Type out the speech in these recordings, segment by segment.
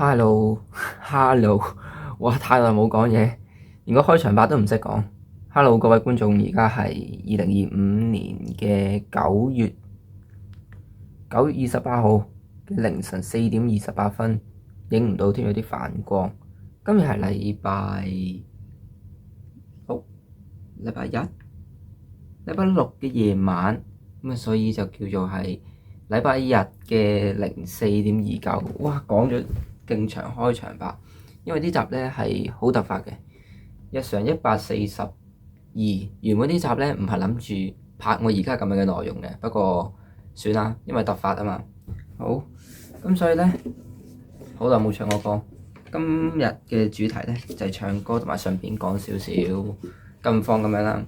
Hello，哇！太耐冇講嘢，連個開場白都唔識講。Hello，各位觀眾，而家係2025年嘅9月28號嘅凌晨4點28分，影唔到添，有啲反光。今日係禮拜六嘅夜晚，咁所以就叫做係禮拜日嘅04:29。哇，講咗勁長開場白，因為呢集呢係好突發嘅。日常142，原本呢集呢唔係諗住拍我而家咁樣嘅內容嘅，不過算啦，因為突發啊嘛。好，咁所以呢，好耐冇唱過歌。今日嘅主題呢就係唱歌，同埋順便講少少近況咁樣啦。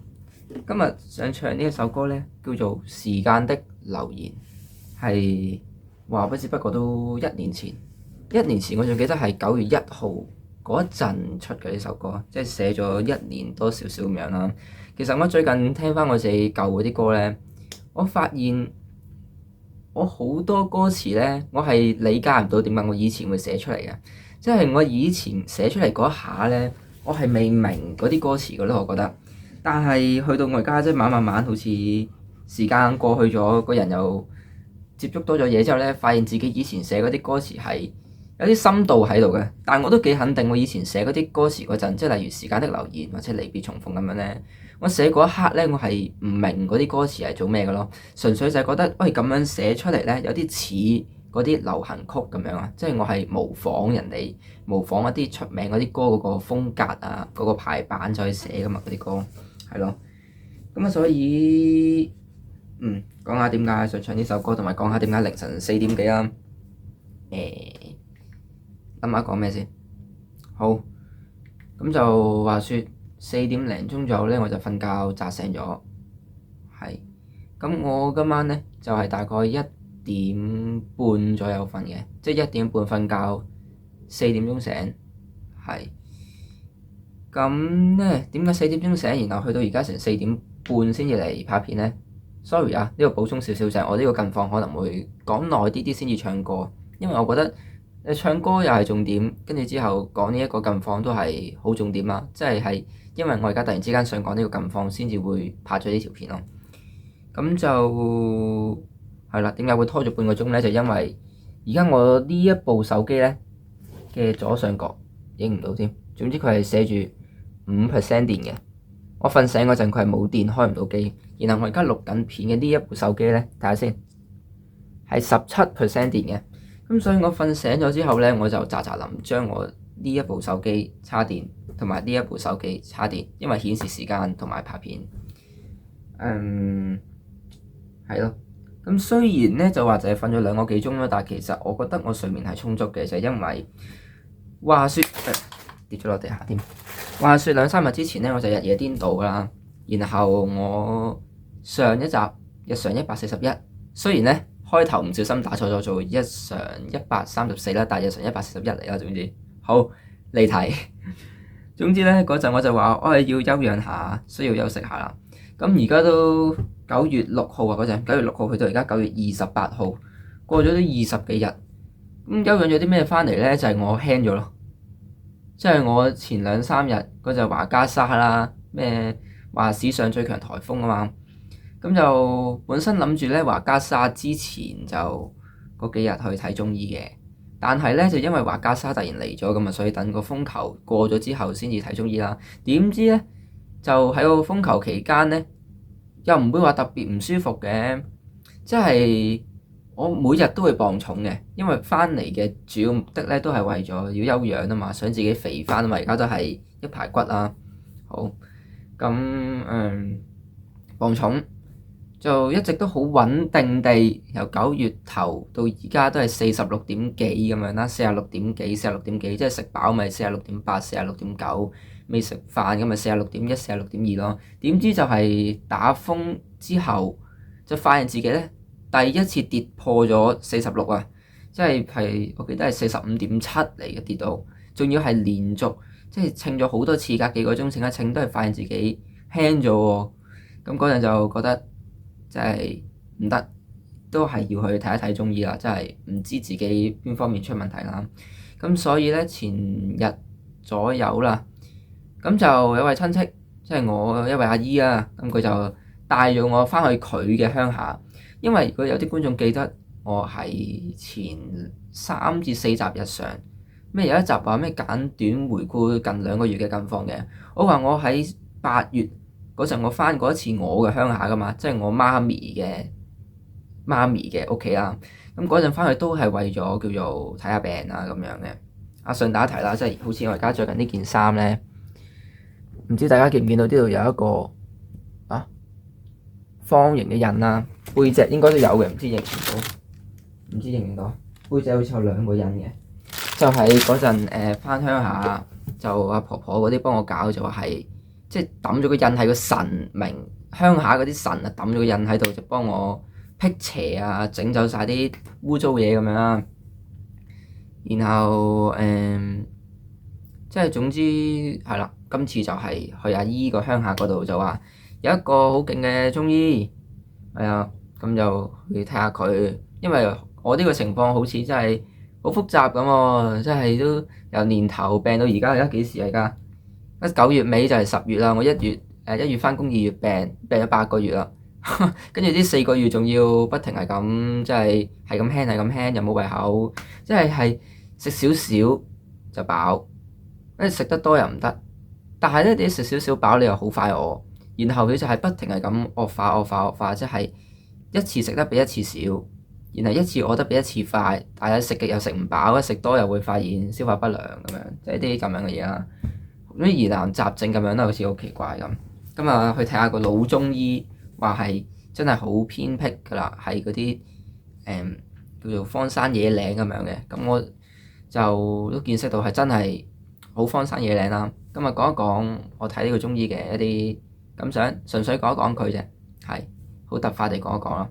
今日想唱呢一首歌呢，叫做《時間的留言》，係話不知不覺都1年前。1年前我仲記得係9月1號嗰一陣出嘅呢首歌，即係寫咗1年多少少咁樣啦。其實我最近聽翻我自己舊嗰啲歌呢，我發現我好多歌詞呢，我係理解唔到點解我以前會寫出嚟嘅，即係我以前寫出嚟嗰一下呢，我係未明嗰啲歌詞嘅咯，我覺得。但係去到我而家，即係慢慢好似時間過去咗，個人又接觸多咗嘢之後呢，發現自己以前寫嗰啲歌詞係有啲深度喺度嘅。但係我都幾肯定，我以前寫嗰啲歌詞嗰陣，即係例如時間的留言或者離別重逢咁樣呢，我寫嗰一刻呢，我係唔明嗰啲歌詞係做咩嘅咯，純粹就係覺得喂，咁樣寫出嚟呢，有啲似嗰啲流行曲咁樣啊，即係我係模仿人哋，模仿一啲出名嗰啲歌嗰個風格啊，嗰個排版就去寫噶嘛，嗰啲歌。係咯，咁啊，所以講下點解想唱呢首歌，同埋講下點解凌晨4點幾啦。諗下講咩先？好，咁就話說4點零鐘左右咧，我就瞓覺扎醒咗。係，咁我今晚咧就係大概1點半左右瞓嘅，即係1點半瞓覺，4點鐘醒。係。咁咧，點解4點鐘醒，然後去到而家成4點半先至嚟拍片呢？ Sorry 啊，呢個補充少少就係我呢個近況可能會講耐啲啲先至唱歌，因為我覺得唱歌又係重點，跟住之後講呢一個近況都係好重點啦，即係因為我而家突然之間想講呢個近況，先至會拍咗呢條片咯。咁就係啦，點解會拖咗半個鐘呢？就因為而家我呢一部手機呢嘅左上角影唔到添，總之佢係寫住5% 電嘅，我瞓醒嗰陣佢係冇電，開唔到機。然後我而家錄緊片嘅呢一部手機呢，睇下先，係17% 電嘅。咁所以我瞓醒咗之後呢，我就喳喳臨將我呢一部手機叉電，同埋呢一部手機叉電，因為顯示時間同埋拍片。係咯。咁雖然呢就話就係瞓咗2個幾鐘啦，但係其實我覺得我睡眠係充足嘅，就係因為話說跌咗落地下添。話說2-3日之前呢，我就日夜顛倒啦。然後我上一集日常141，雖然呢開頭唔小心打錯咗做日常134啦，但係日常141嚟啦。總之好離題。總之呢嗰陣我就話我係要休養下，需要休息下啦。咁而家都9月6號啊，嗰陣9月6號去到而家9月28號，過咗都20幾日。咁休養咗啲咩翻嚟呢？就係我輕咗咯。即係我前2-3日嗰陣華加莎啦，咩話史上最強颱風啊嘛，咁就本身諗住咧華加莎之前就嗰幾日去睇中醫嘅，但係咧就因為華加莎突然嚟咗咁啊，所以等個風球過咗之後先至睇中醫啦。點知咧就喺個風球期間咧，又唔會話特別唔舒服嘅，即係我每日都會磅重嘅，因為翻嚟嘅主要目的咧都係為咗要休養啊嘛，想自己肥翻啊嘛，而家都係一排骨啦。好，咁磅重就一直都好穩定地由9月頭到而家都係46點幾咁樣啦，46點幾、46點幾，即係食飽咪46.8、46.9，未食飯咁咪46.1、46.2咯。點知就係打風之後就發現自己咧第一次跌破咗46啊，即係我記得係45.7嚟嘅跌到，仲要係連續即係稱咗好多次，隔幾個鐘稱一稱都係發現自己輕咗喎。咁嗰陣就覺得真係唔得，都係要去睇一睇中醫啦，真係唔知自己邊方面出問題啦。咁所以咧前日左右啦，咁就有位親戚，即係我一位阿姨啊，咁佢就帶咗我翻去佢嘅鄉下，因為如果有啲觀眾記得我係前3至4集日常咩有一集話咩簡短回顧近2個月嘅近況嘅，我話我喺8月嗰陣我翻過一次我嘅鄉下噶嘛，即係我媽咪嘅屋企啦。咁嗰陣翻去都係為咗叫做睇下病啊咁樣嘅。順帶一提啦，即係好似我而家着緊呢件衫咧，唔知大家見唔見到呢度有一個方形嘅印啦，背脊應該都有嘅，唔知認唔到，背脊好似有2個印嘅，就係嗰陣翻鄉下就阿婆婆嗰啲幫我搞，就話係即係抌咗個印喺個神明鄉下嗰啲神啊，抌咗個印喺度就幫我辟邪啊，整走晒啲污糟嘢咁樣啦。然後即係總之係啦，今次就係去阿姨個鄉下嗰度，就話有一個好勁嘅中醫，係啊，咁就去睇下佢，因為我呢個情況好似真係好複雜咁喎，真係都由年頭病到而家幾時啊？而家9月尾就係10月啦，我1月翻工，2月病咗8個月啦，跟住呢4個月仲要不停係咁，即係咁輕，又冇胃口，即係食少少就飽，跟住食得多又唔得，但係咧你食少少飽你又好快餓，然後佢就係不停係咁惡化，即係一次食得比一次少，然後一次餓得比一次快，但係食極又食唔飽，一食多又會發現消化不良咁樣，即係啲咁樣嘅嘢啦。咁疑難雜症咁樣都好似好奇怪咁。咁啊去睇下個老中醫，話係真係好偏僻㗎啦，係嗰啲叫做荒山野嶺咁樣嘅。咁我就都見識到係真係好荒山野嶺啦。咁啊講一講我睇呢個中醫嘅一啲感想，純粹講一講佢啫，係好突發地講一講啦。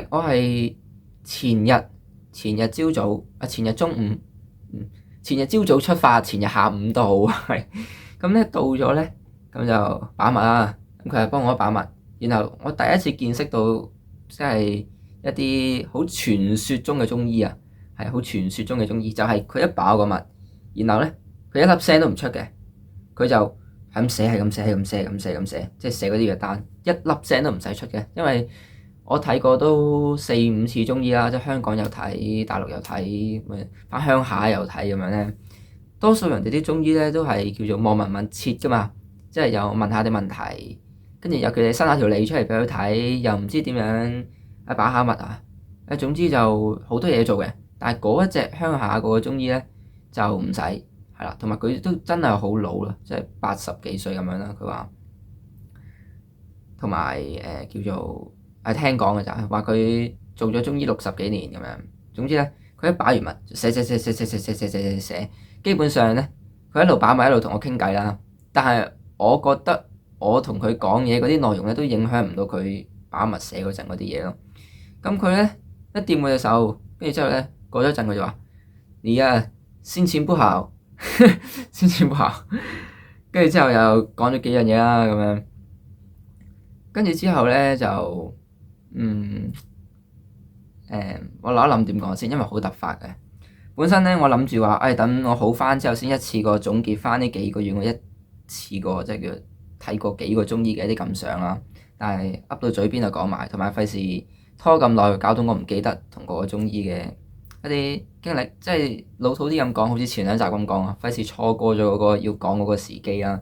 我係前日朝早前日中午，前日朝早出發，前日下午到，係咁咧到咗咧，咁就把脈啦。咁佢係幫我把脈，然後我第一次見識到即係一啲好傳說中嘅中醫啊，係好傳說中嘅中醫，就係佢一把個脈，然後咧佢一粒聲都唔出嘅，佢就係咁寫，即係寫嗰啲藥單，一粒聲都唔使出嘅。因為我睇過都4、5次中醫啦，即係香港又睇，大陸又睇，翻鄉下又睇咁樣咧。多數人哋啲中醫咧都係叫做望聞問切噶嘛，即係又問下啲問題，跟住又叫你伸下條脷出嚟俾佢睇，又唔知點樣把下脈啊。總之就好多嘢做嘅。但係嗰一隻鄉下嗰個中醫咧就唔使，係啦，同埋佢都真係好老啦，即係80幾歲咁樣啦。佢話同埋叫做聽講嘅就係話佢做咗中醫60幾年咁樣。總之咧，佢一把完脈寫，基本上咧佢一路把脈一路同我傾偈啦。但係我覺得我同佢講嘢嗰啲內容咧都影響唔到佢把脈寫嗰陣嗰啲嘢咯。咁佢咧一掂我隻手，跟住之後咧過咗一陣佢就話：你啊心情不好，心情不好。跟住之後又講咗幾樣嘢啦咁樣。跟住之後咧就我諗一諗點講先，因為好突發嘅。本身咧我諗住話，等我好翻之後先一次過總結翻呢幾個月我一次過即係叫睇過幾個中醫嘅一啲感想啦。但係噏到嘴邊就講埋，同埋費事拖咁耐，搞到我唔記得同個中醫嘅一啲經歷，即係老土啲咁講，好似前2集咁講啊，費事錯過咗嗰個要講嗰個時機啦。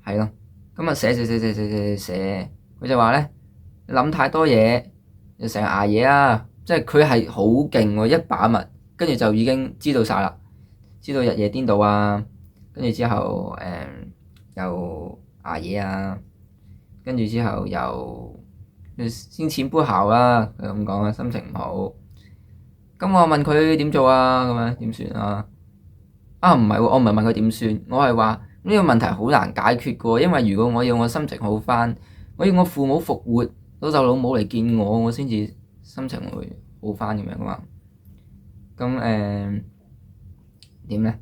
係咯，咁啊寫，佢就話咧你諗太多嘢，又成日捱夜啊，即係佢係好勁喎，一把脈跟住就已經知道晒啦，知道日夜顛倒啊，跟住之後又捱夜啊，跟住之後又心情不好啦，佢咁講啊，心情唔好。咁我問佢點做啊？咁樣點算啊？唔係喎，我唔係問佢點算，我係話呢個問題好難解決嘅喎，因為如果我要我心情好翻，我要我父母復活，老豆老母嚟見我，我先至心情會好翻咁樣噶嘛。咁點咧？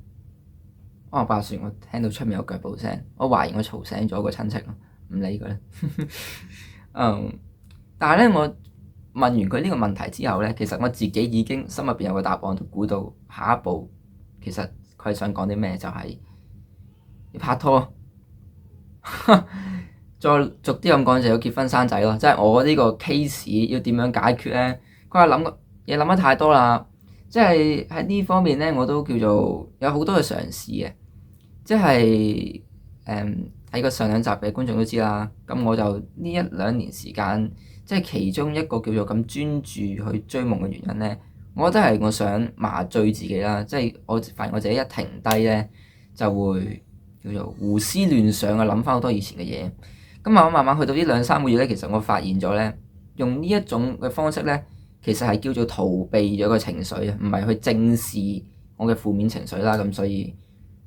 話説我聽到出面有腳步聲，我懷疑我嘈醒咗個親戚咯，唔理佢啦。但係咧我問完佢呢個問題之後咧，其實我自己已經心入邊有個答案，都估到下一步其實佢係想講啲咩，就係要拍拖。再俗啲咁講，就要結婚生仔咯。即係我呢個 case 要點樣解決咧？佢話諗嘢諗得太多啦。即係喺呢方面咧，我都叫做有好多嘅嘗試嘅。即係睇過上兩集嘅觀眾都知啦。咁我就呢一兩年時間，即係其中一個叫做咁專注去追夢嘅原因咧，我覺得係我想麻醉自己啦。即係我發現我自己一停低咧，就會叫做胡思亂想啊，諗翻好多以前嘅嘢。咁慢慢去到呢兩三個月咧，其實我發現咗咧，用呢一種嘅方式咧，其實係叫做逃避咗個情緒啊，唔係去正視我嘅負面情緒啦。咁所以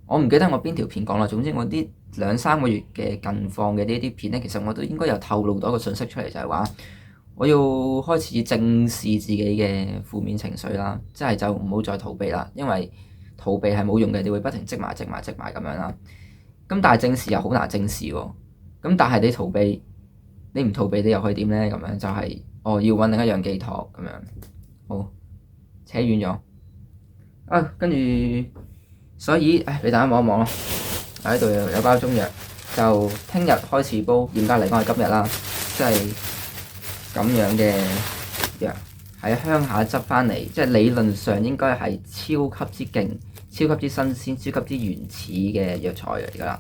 我唔記得我邊條片講啦。總之我呢兩三個月嘅近況嘅呢啲片咧，其實我都應該有透露到一個信息出嚟，就係話我要開始正視自己嘅負面情緒啦，即係就唔好再逃避啦，因為逃避係冇用嘅，你會不停積埋咁樣啦。咁但係正視又好難正視喎。咁但係你逃避，你唔逃避你又可以點咧？咁樣就係要揾另一樣寄託咁樣。好，扯遠咗跟住所以俾大家望一望咯。喺度有包中藥，就聽日開始煲，嚴格嚟講係今日啦，即係咁樣嘅藥喺鄉下執翻嚟，即係理論上應該係超級之勁、超級之新鮮、超級之原始嘅藥材嚟㗎啦。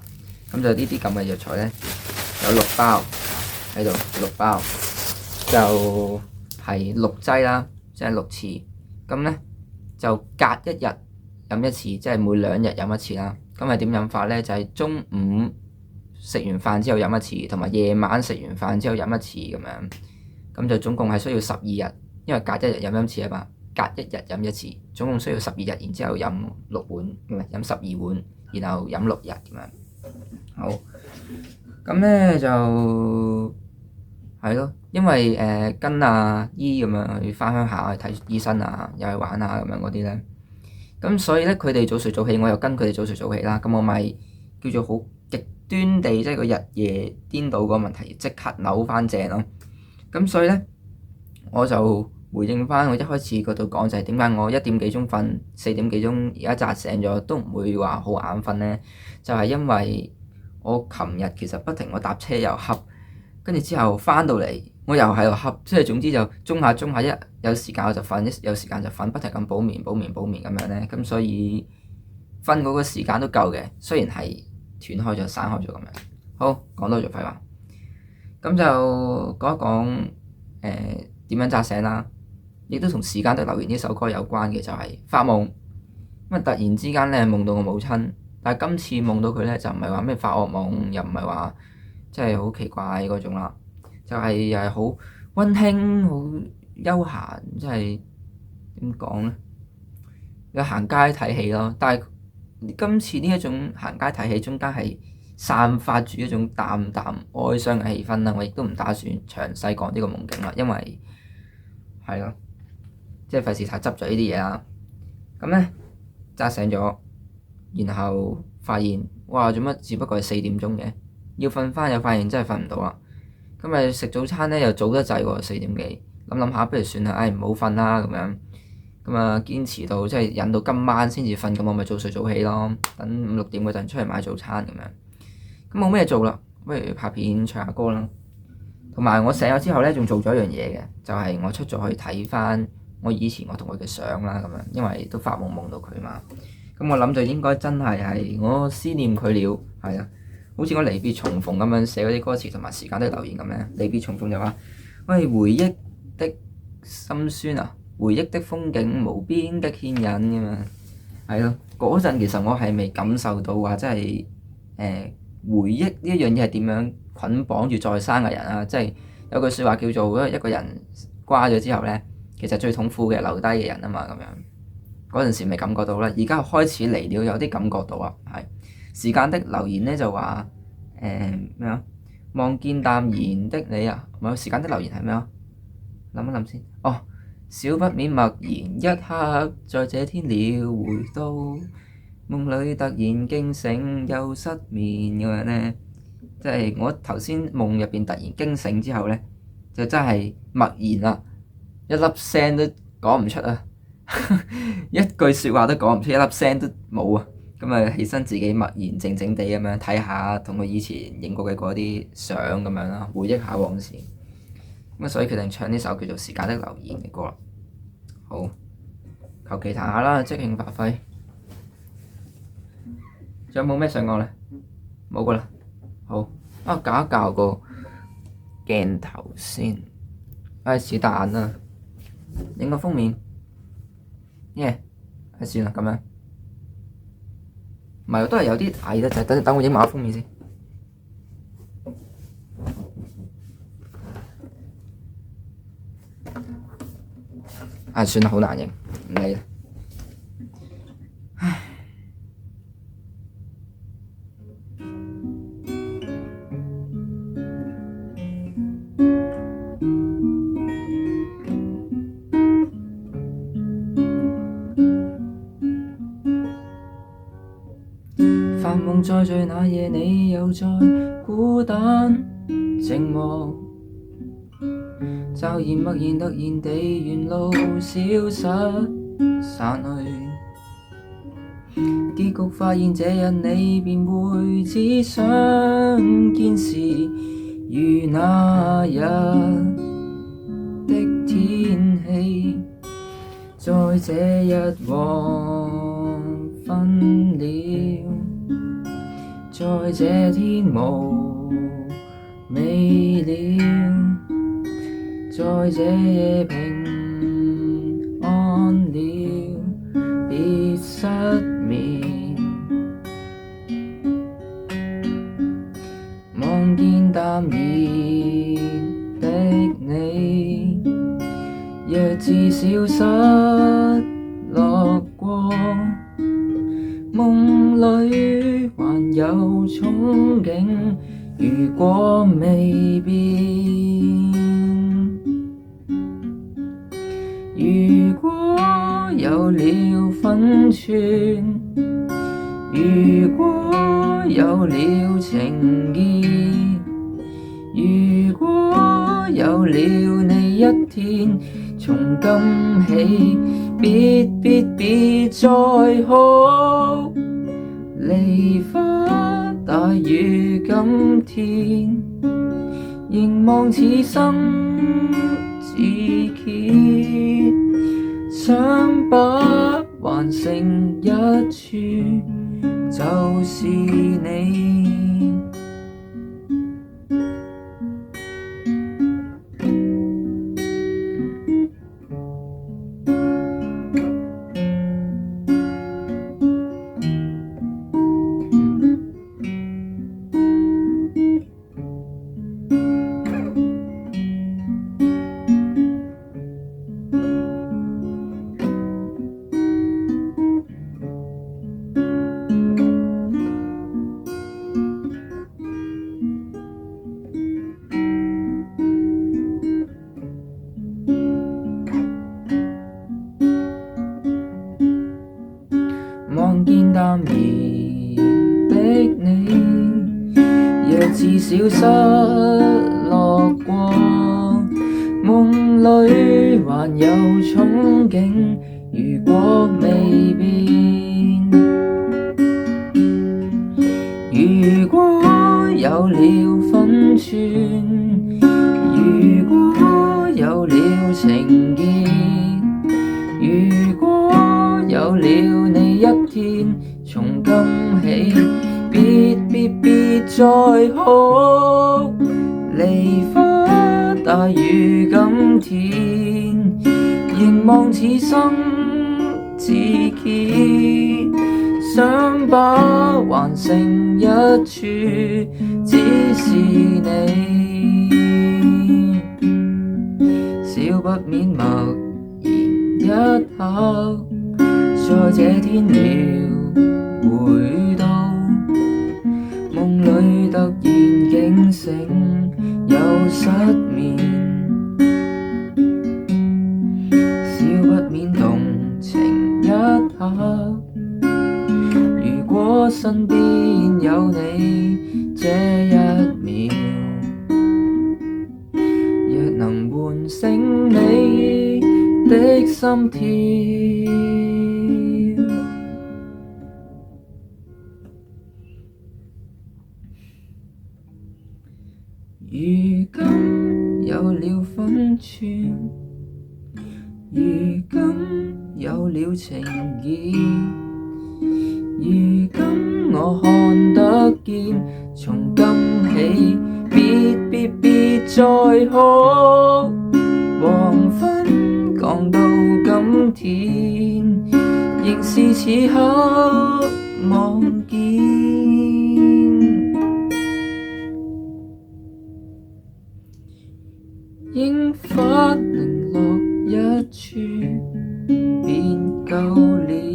咁就呢啲咁嘅藥材咧，有6包喺度，6包就係6劑啦，即係6次。咁咧就隔1日飲一次，即係每2日飲一次啦。咁係點飲法咧？就係中午食完飯之後飲一次，同埋夜晚食完飯之後飲一次咁樣。咁就總共係需要12日，因為隔1日飲一次啊嘛，隔1日飲一次，總共需要12日，然之後飲6碗，唔係飲12碗，然後飲6日咁樣。好，咁咧就係咯，因為跟阿姨咁樣去翻鄉下去睇醫生啊，又去玩下咁樣嗰啲咧，咁所以咧佢哋早睡早起，我又跟佢哋早睡早起啦，咁我咪叫做好極端地，即係個日夜顛倒個問題即刻扭翻正咯。咁所以咧我就回應翻我一開始嗰度講，就係點解我1點幾鐘瞓，4點幾鐘而家扎醒咗都唔會話好眼瞓咧，就係因為我琴日其實不停我搭車又瞌，跟住之後翻到嚟我又喺度瞌，即係總之就中下，一有時間我就瞓，一有時間就瞓，不停咁補眠咁樣咧，咁所以瞓嗰個時間都夠嘅，雖然係斷開咗、散開咗咁樣。好，講多咗廢話，咁就講一講點樣扎醒啦，亦都同時間的留言呢首歌有關嘅，就係發夢。咁啊突然之間咧夢到我母親。但係今次夢到佢咧，就唔係話咩發惡夢，又唔係話即係好奇怪嗰種啦，就係又係好溫馨、好悠閒，即係點講咧？有行街睇戲咯，但係今次呢一種行街睇戲中間係散發住一種淡淡哀傷嘅氣氛啦。我亦都唔打算詳細講呢個夢境啦，因為係咯，即係費事太執著呢啲嘢啦。咁咧扎醒咗。然後發現哇，做乜只不過係4點鐘嘅，要瞓翻又發現真係瞓唔到啦。今日食早餐咧又早得滯喎，4點幾，諗下不如算啦，唔好瞓啦咁樣。咁啊堅持到即係忍到今晚先至瞓，咁我咪早睡早起咯，等5、6點嗰陣出嚟買早餐咁樣。咁冇咩做啦，不如拍片唱下歌啦。同埋我醒咗之後咧，仲做咗一樣嘢嘅，就係我出咗去睇翻我以前我同佢嘅相啦咁樣，因為都發夢到佢嘛。咁我諗就應該真係我思念佢了，係啊，好似我離別重逢咁樣寫嗰啲歌詞同埋時間的留言咁樣。離別重逢就話：喂，回憶的心酸啊，回憶的風景無邊的牽引咁樣。係咯，嗰陣其實我係未感受到話，即係回憶呢一樣嘢係點樣捆綁住在生嘅人啊！即係有句説話叫做一個人瓜咗之後咧，其實最痛苦嘅留低嘅人啊嘛咁樣。嗰陣時未感覺到啦，而家開始嚟了，有啲感覺到啊。係時間的留言咧就話咩啊？望見淡然的你啊，唔係時間的留言係咩啊？諗一諗先。哦，少不免默然一刻，在這天了回到夢裡，突然驚醒又失眠咁樣咧。即係我頭先夢入邊突然驚醒之後咧，就真係默然啦。一粒聲都講唔出啊，一句説話都講唔出，一粒聲都冇啊。咁啊，起身自己默然靜靜地咁樣睇下，同佢以前影過嘅嗰啲相咁樣啦，回憶下往事。咁啊，所以決定唱呢首叫做《時間的留言》嘅歌啦。好，求其彈下啦，即興發揮。仲有冇咩想講咧？冇噶啦。好，啊，校一校個鏡頭先。唉，是但啦，影個封面。耶，算啦，咁樣。唔係，都係有啲矮得滯，等我影埋個封面先。算啦，好難影，唔理啦。唉，繁夢再聚那夜，你又在孤單寂寞。驟然默然突然地沿路消失散去，結局發現這日你便會只想見時，如那日的天氣，在這日黃昏了，在這天無味了，在這夜平安了，別失眠。望見淡然的你，若自消失落過，夢裡還有憧憬，如果未變。如果有了分寸，如果有了情意，如果有了你一天，從今起別再哭，梨花大雨今天，凝望此生自揭，想把還剩一處，就是你。望見淡然的你，若自消失落過，夢裡還有憧憬，如果未變。如果有了分寸，如果有了情意，如果有了你一天，從今起別再哭，梨花大雨今天，凝望此生自揭，想把還剩一處，只是你，少不免默然一刻，在這天描回到夢裡突然驚醒，又失眠，少不免動情一刻。如果身邊有你這一秒，若能喚醒你，心跳。如今有了分寸，如今有了情意，如今我看得見，從今起別再哭。黃昏降到今天，仍是此刻望見。櫻花零落一處便夠了。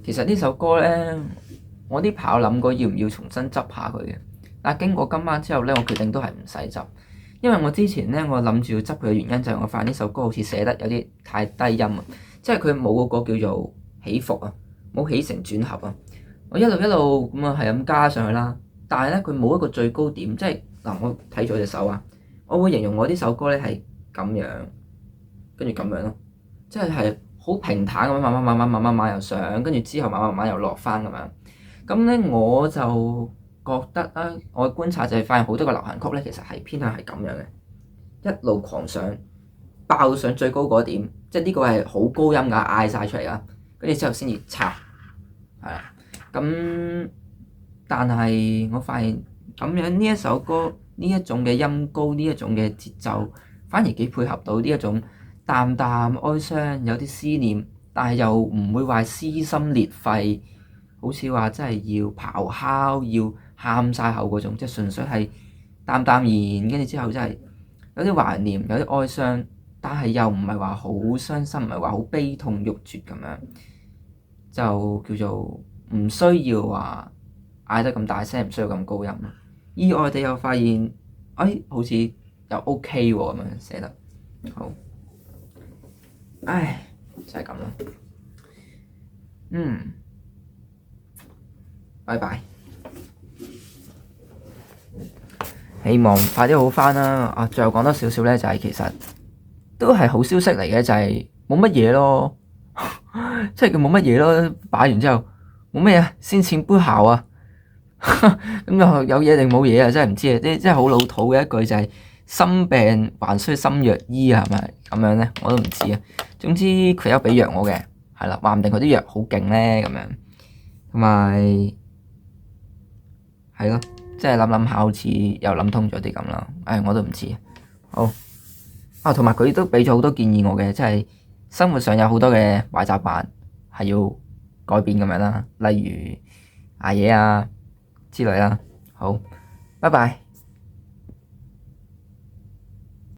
其實呢首歌呢，我呢排有諗過要唔要重新執下佢嘅，但係經過今晚之後呢，我決定都係唔使執，因為我之前呢，我諗住要執佢嘅原因就係我發現呢首歌好似寫得有啲太低音啊，即係佢冇嗰個叫做起伏啊，冇起承轉合啊，我一路咁啊係咁加上去啦，但係呢，佢冇一個最高點，即係嗱我睇咗隻手啊，我會形容我呢首歌呢係咁樣，跟住咁樣咯，即係好平坦咁樣慢慢又上，跟住之後慢慢又落翻咁樣。咁咧我就覺得啦，我嘅觀察就係發現好多個流行曲咧，其實係偏向係咁樣嘅，一路狂上，爆上最高嗰點，即係呢個係好高音㗎，嗌晒出嚟㗎，跟住之後先至插，係啦。咁但係我發現咁樣呢一首歌呢一種嘅音高，呢一種嘅節奏，反而幾配合到呢一種淡淡哀傷，有啲思念，但係又唔會話撕心裂肺，好似話真係要咆哮，要喊晒口嗰種，即係純粹係淡然，跟住之後真係有啲懷念，有啲哀傷，但係又唔係話好傷心，唔係話好悲痛欲絕咁樣，就叫做唔需要話嗌得咁大聲，唔需要咁高音。意外地又發現，好似又 OK 喎咁樣寫得好。唉，就係咁啦。拜拜。希望快啲好返啦。最後講多少少咧，就係其實都係好消息嚟嘅，就係冇乜嘢咯。即係佢冇乜嘢咯，擺完之後冇乜嘢，先淺杯效啊。咁就有嘢定冇嘢啊？真係唔知啊！啲真係好老土嘅一句就係心病還需心藥醫啊，係咪咁樣咧？我都唔知啊。總之佢有俾藥我嘅，係啦，話唔定佢啲藥好勁咧咁樣，同埋係咯，即係諗下好似又諗通咗啲咁啦。我都唔知。好同埋佢都俾咗好多建議我嘅，即係生活上有好多嘅壞習慣係要改變咁樣啦，例如捱夜啊之類啦。好，拜拜。